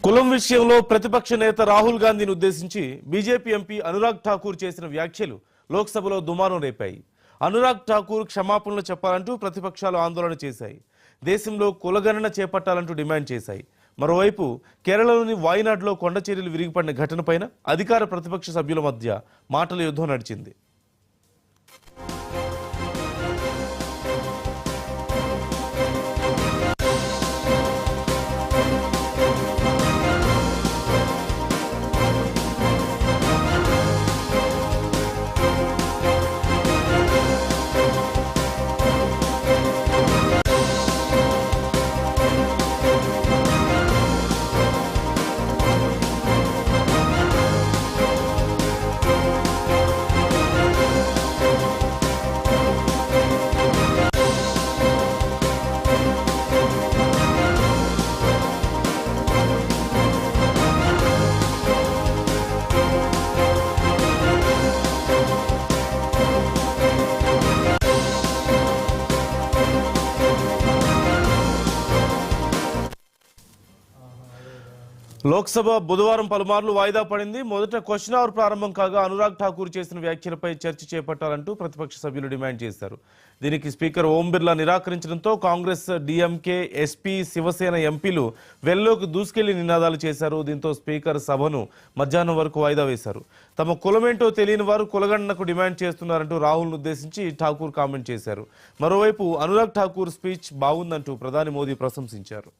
కులం విషయంలో ప్రతిపక్ష నేత రాహుల్ గాంధీని ఉద్దేశించి బీజేపీ ఎంపీ అనురాగ్ ఠాకూర్ చేసిన వ్యాఖ్యలు లోక్సభలో దుమారం రేపాయి. అనురాగ్ ఠాకూర్ క్షమాపణలు చెప్పాలంటూ ప్రతిపక్షాలు ఆందోళన చేశాయి. దేశంలో కులగణన చేపట్టాలంటూ డిమాండ్ చేశాయి. మరోవైపు కేరళలోని వాయనాడ్లో కొండ చర్యలు విరిగిపడిన ఘటనపైన అధికార ప్రతిపక్ష సభ్యుల మధ్య మాటల యుద్ధం నడిచింది. లోక్సభ బుధవారం పలుమార్లు వాయిదా పడింది. మొదట క్వశ్చన్ అవర్ ప్రారంభం కాగా అనురాగ్ ఠాకూర్ చేసిన వ్యాఖ్యలపై చర్చ చేపట్టాలంటూ ప్రతిపక్ష సభ్యులు డిమాండ్ చేశారు. దీనికి speaker Om Birla నిరాకరించడంతో Congress, DMK, SP, Shiv Sena ఎంపీలు వెల్లోకి దూసుకెళ్లి నినాదాలు చేశారు. దీంతో స్పీకర్ సభను మధ్యాహ్నం వరకు వాయిదా వేశారు. తమ కులమేంటో తెలియని వారు కులగణనకు డిమాండ్ చేస్తున్నారంటూ రాహుల్ను ఉద్దేశించి ఠాకూర్ కామెంట్ చేశారు. మరోవైపు అనురాగ్ ఠాకూర్ స్పీచ్ బాగుందంటూ ప్రధాని మోదీ ప్రశంసించారు.